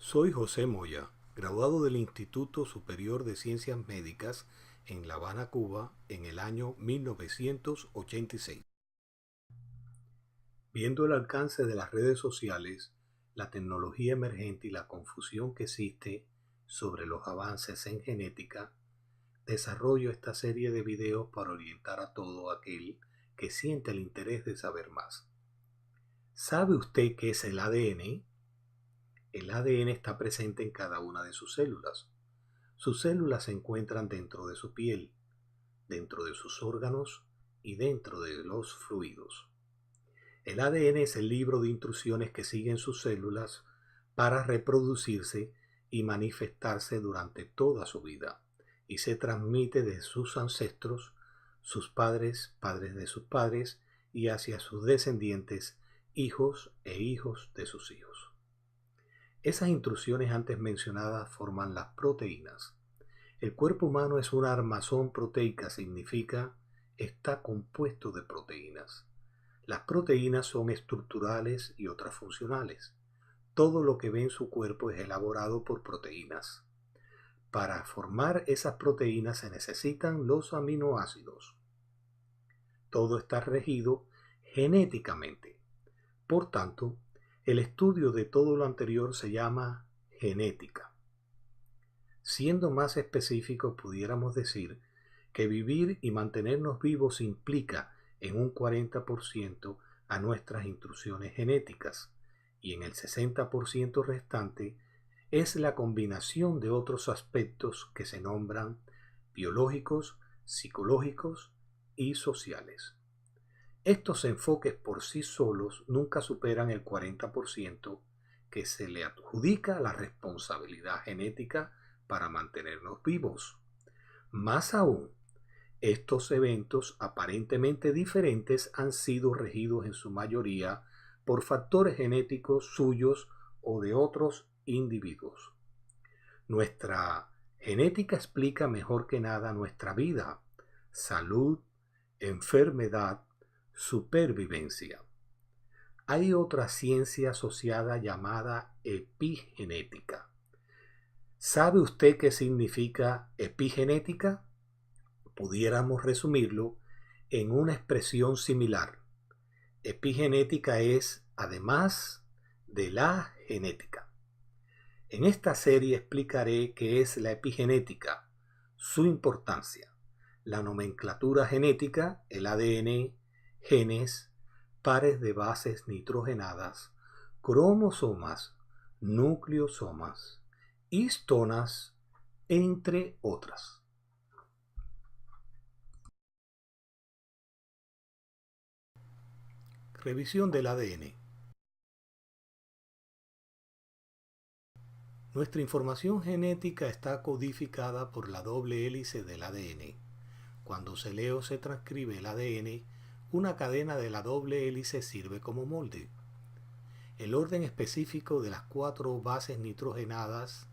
Soy José Moya, graduado del Instituto Superior de Ciencias Médicas en La Habana, Cuba, en el año 1986. Viendo el alcance de las redes sociales, la tecnología emergente y la confusión que existe sobre los avances en genética, desarrollo esta serie de videos para orientar a todo aquel que siente el interés de saber más. ¿Sabe usted qué es el ADN? El ADN está presente en cada una de sus células. Sus células se encuentran dentro de su piel, dentro de sus órganos y dentro de los fluidos. El ADN es el libro de instrucciones que siguen sus células para reproducirse y manifestarse durante toda su vida, y se transmite de sus ancestros, sus padres, padres de sus padres, y hacia sus descendientes, hijos e hijos de sus hijos. Esas instrucciones antes mencionadas forman las proteínas. El cuerpo humano es una armazón proteica, significa está compuesto de proteínas. Las proteínas son estructurales y otras funcionales. Todo lo que ve en su cuerpo es elaborado por proteínas. Para formar esas proteínas se necesitan los aminoácidos. Todo está regido genéticamente. Por tanto, el estudio de todo lo anterior se llama genética. Siendo más específicos, pudiéramos decir que vivir y mantenernos vivos implica en un 40% a nuestras instrucciones genéticas, y en el 60% restante es la combinación de otros aspectos que se nombran biológicos, psicológicos y sociales. Estos enfoques por sí solos nunca superan el 40% que se le adjudica la responsabilidad genética para mantenernos vivos. Más aún, estos eventos aparentemente diferentes han sido regidos en su mayoría por factores genéticos suyos o de otros individuos. Nuestra genética explica mejor que nada nuestra vida, salud, enfermedad, supervivencia. Hay otra ciencia asociada llamada epigenética. ¿Sabe usted qué significa epigenética? Pudiéramos resumirlo en una expresión similar. Epigenética es además de la genética. En esta serie explicaré qué es la epigenética, su importancia, la nomenclatura genética, el ADN, genes, pares de bases nitrogenadas, cromosomas, nucleosomas, histonas, entre otras. Revisión del ADN. Nuestra información genética está codificada por la doble hélice del ADN. Cuando se lee o se transcribe el ADN, una cadena de la doble hélice sirve como molde. El orden específico de las 4 bases nitrogenadas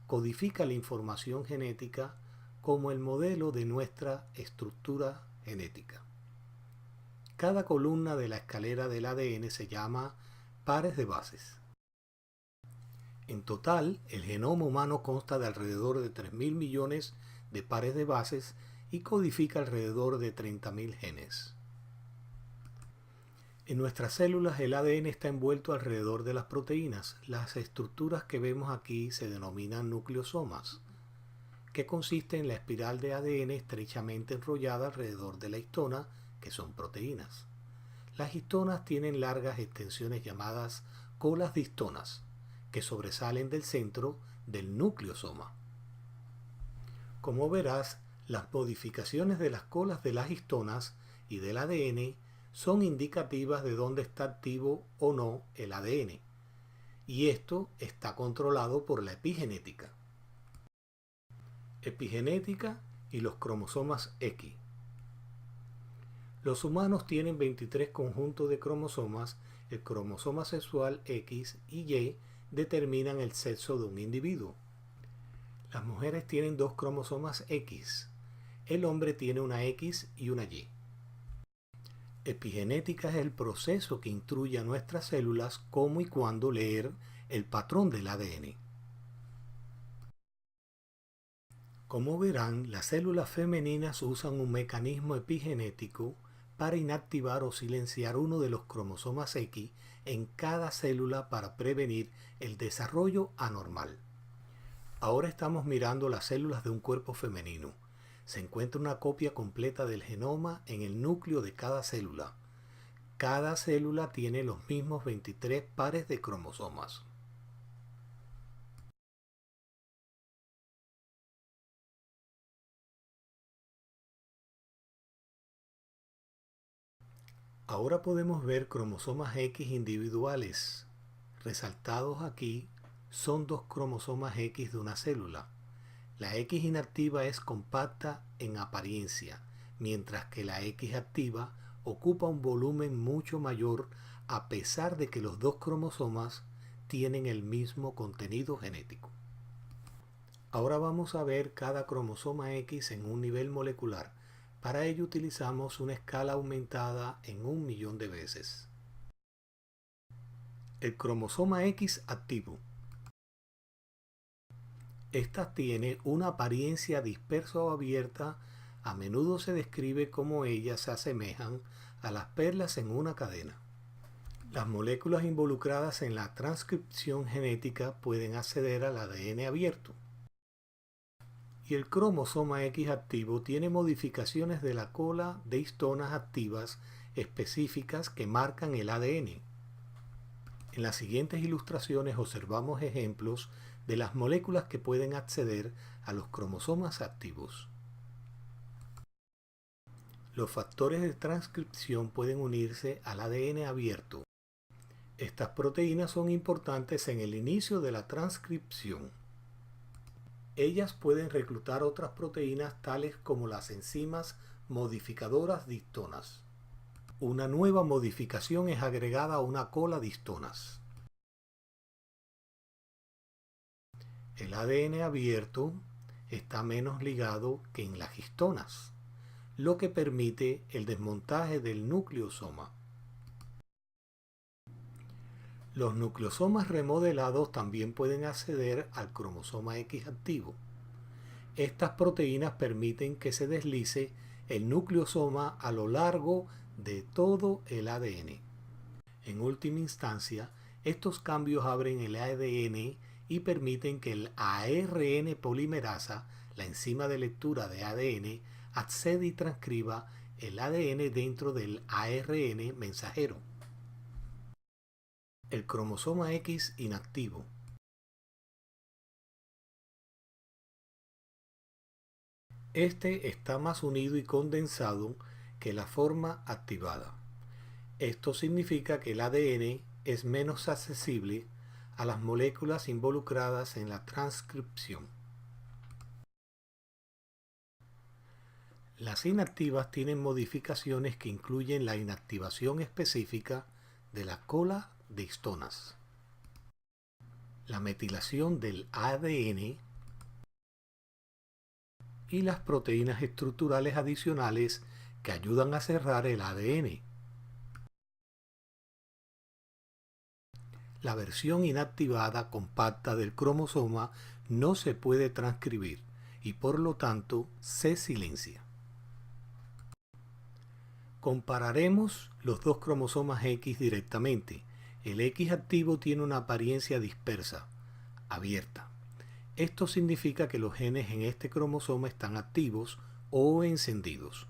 codifica la información genética como el modelo de nuestra estructura genética. Cada columna de la escalera del ADN se llama pares de bases. En total, el genoma humano consta de alrededor de 3.000 millones de pares de bases y codifica alrededor de 30.000 genes. En nuestras células el ADN está envuelto alrededor de las proteínas. Las estructuras que vemos aquí se denominan nucleosomas, que consiste en la espiral de ADN estrechamente enrollada alrededor de la histona, que son proteínas. Las histonas tienen largas extensiones llamadas colas de histonas, que sobresalen del centro del nucleosoma. Como verás, las modificaciones de las colas de las histonas y del ADN son indicativas de dónde está activo o no el ADN, y esto está controlado por la epigenética. Epigenética y los cromosomas X. Los humanos tienen 23 conjuntos de cromosomas. El cromosoma sexual X y Y determinan el sexo de un individuo. Las mujeres tienen 2 cromosomas X. El hombre tiene una X y una Y. Epigenética es el proceso que instruye a nuestras células cómo y cuándo leer el patrón del ADN. Como verán, las células femeninas usan un mecanismo epigenético para inactivar o silenciar uno de los cromosomas X en cada célula para prevenir el desarrollo anormal. Ahora estamos mirando las células de un cuerpo femenino. Se encuentra una copia completa del genoma en el núcleo de cada célula. Cada célula tiene los mismos 23 pares de cromosomas. Ahora podemos ver cromosomas X individuales. Resaltados aquí son dos cromosomas X de una célula. La X inactiva es compacta en apariencia, mientras que la X activa ocupa un volumen mucho mayor a pesar de que los dos cromosomas tienen el mismo contenido genético. Ahora vamos a ver cada cromosoma X en un nivel molecular. Para ello utilizamos una escala aumentada en 1.000.000 de veces. El cromosoma X activo. Esta tiene una apariencia dispersa o abierta. A menudo se describe como ellas se asemejan a las perlas en una cadena. Las moléculas involucradas en la transcripción genética pueden acceder al ADN abierto. Y el cromosoma X activo tiene modificaciones de la cola de histonas activas específicas que marcan el ADN. En las siguientes ilustraciones observamos ejemplos de las moléculas que pueden acceder a los cromosomas activos. Los factores de transcripción pueden unirse al ADN abierto. Estas proteínas son importantes en el inicio de la transcripción. Ellas pueden reclutar otras proteínas tales como las enzimas modificadoras de histonas. Una nueva modificación es agregada a una cola de histonas. El ADN abierto está menos ligado que en las histonas, lo que permite el desmontaje del nucleosoma. Los nucleosomas remodelados también pueden acceder al cromosoma X activo. Estas proteínas permiten que se deslice el nucleosoma a lo largo de todo el ADN. En última instancia, estos cambios abren el ADN y permiten que el ARN polimerasa, la enzima de lectura de ADN, acceda y transcriba el ADN dentro del ARN mensajero. El cromosoma X inactivo. Este está más unido y condensado que la forma activada. Esto significa que el ADN es menos accesible a las moléculas involucradas en la transcripción. Las inactivas tienen modificaciones que incluyen la inactivación específica de la cola de histonas, la metilación del ADN y las proteínas estructurales adicionales que ayudan a cerrar el ADN. La versión inactivada compacta del cromosoma no se puede transcribir y por lo tanto se silencia. Compararemos los dos cromosomas X directamente. El X activo tiene una apariencia dispersa, abierta. Esto significa que los genes en este cromosoma están activos o encendidos.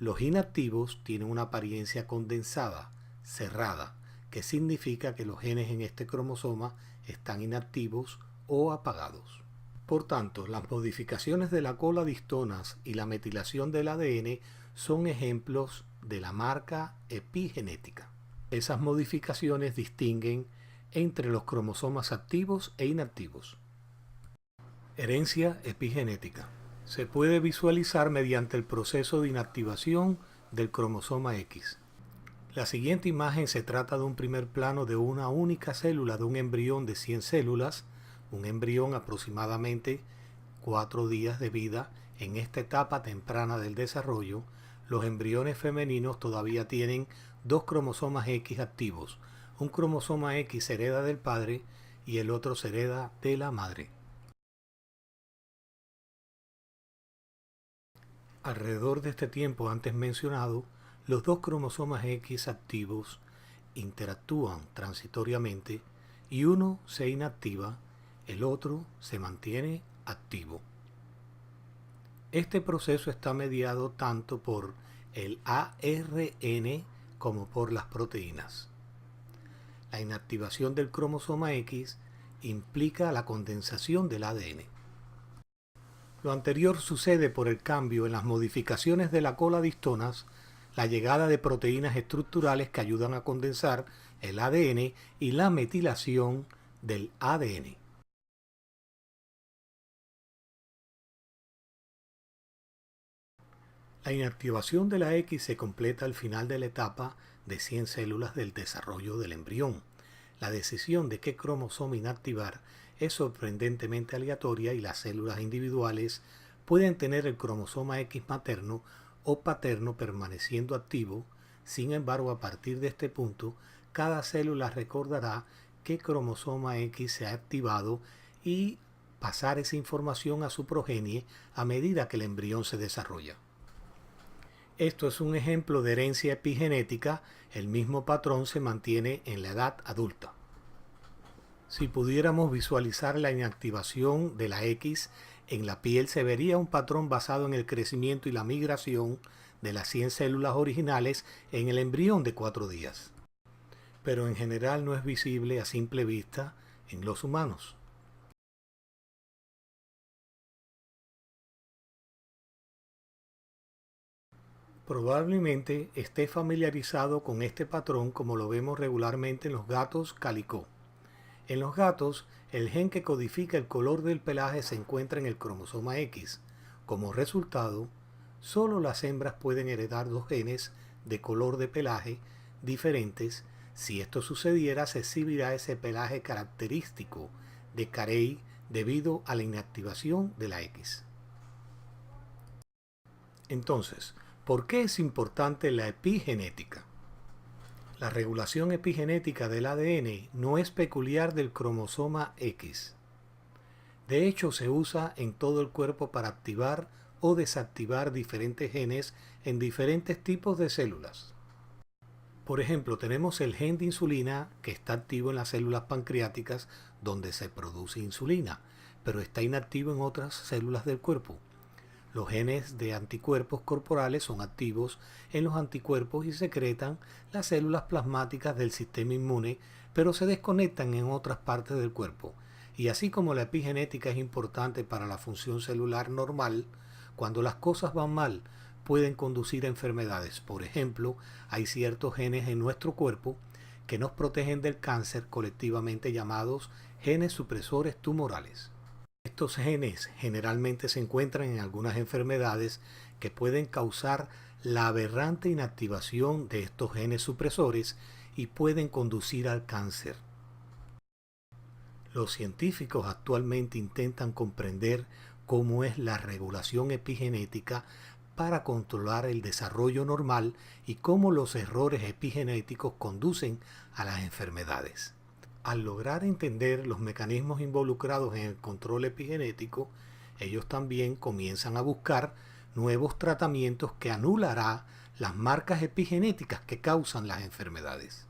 Los inactivos tienen una apariencia condensada, cerrada, que significa que los genes en este cromosoma están inactivos o apagados. Por tanto, las modificaciones de la cola de histonas y la metilación del ADN son ejemplos de la marca epigenética. Esas modificaciones distinguen entre los cromosomas activos e inactivos. Herencia epigenética. Se puede visualizar mediante el proceso de inactivación del cromosoma X. La siguiente imagen se trata de un primer plano de una única célula de un embrión de 100 células, un embrión aproximadamente 4 días de vida. En esta etapa temprana del desarrollo, los embriones femeninos todavía tienen dos cromosomas X activos. Un cromosoma X se hereda del padre y el otro se hereda de la madre. Alrededor de este tiempo antes mencionado, los dos cromosomas X activos interactúan transitoriamente y uno se inactiva, el otro se mantiene activo. Este proceso está mediado tanto por el ARN como por las proteínas. La inactivación del cromosoma X implica la condensación del ADN. Lo anterior sucede por el cambio en las modificaciones de la cola de histonas, la llegada de proteínas estructurales que ayudan a condensar el ADN y la metilación del ADN. La inactivación de la X se completa al final de la etapa de 100 células del desarrollo del embrión. La decisión de qué cromosoma inactivar es sorprendentemente aleatoria y las células individuales pueden tener el cromosoma X materno o paterno permaneciendo activo. Sin embargo, a partir de este punto, cada célula recordará qué cromosoma X se ha activado y pasar esa información a su progenie a medida que el embrión se desarrolla. Esto es un ejemplo de herencia epigenética, el mismo patrón se mantiene en la edad adulta. Si pudiéramos visualizar la inactivación de la X en la piel, se vería un patrón basado en el crecimiento y la migración de las 100 células originales en el embrión de 4 días. Pero en general no es visible a simple vista en los humanos. Probablemente esté familiarizado con este patrón como lo vemos regularmente en los gatos calicó. En los gatos, el gen que codifica el color del pelaje se encuentra en el cromosoma X. Como resultado, solo las hembras pueden heredar dos genes de color de pelaje diferentes. Si esto sucediera, se exhibirá ese pelaje característico de Carey debido a la inactivación de la X. Entonces, ¿por qué es importante la epigenética? La regulación epigenética del ADN no es peculiar del cromosoma X. De hecho, se usa en todo el cuerpo para activar o desactivar diferentes genes en diferentes tipos de células. Por ejemplo, tenemos el gen de insulina que está activo en las células pancreáticas donde se produce insulina, pero está inactivo en otras células del cuerpo. Los genes de anticuerpos corporales son activos en los anticuerpos y secretan las células plasmáticas del sistema inmune, pero se desconectan en otras partes del cuerpo. Y así como la epigenética es importante para la función celular normal, cuando las cosas van mal, pueden conducir a enfermedades. Por ejemplo, hay ciertos genes en nuestro cuerpo que nos protegen del cáncer, colectivamente llamados genes supresores tumorales. Estos genes generalmente se encuentran en algunas enfermedades que pueden causar la aberrante inactivación de estos genes supresores y pueden conducir al cáncer. Los científicos actualmente intentan comprender cómo es la regulación epigenética para controlar el desarrollo normal y cómo los errores epigenéticos conducen a las enfermedades. Al lograr entender los mecanismos involucrados en el control epigenético, ellos también comienzan a buscar nuevos tratamientos que anulará las marcas epigenéticas que causan las enfermedades.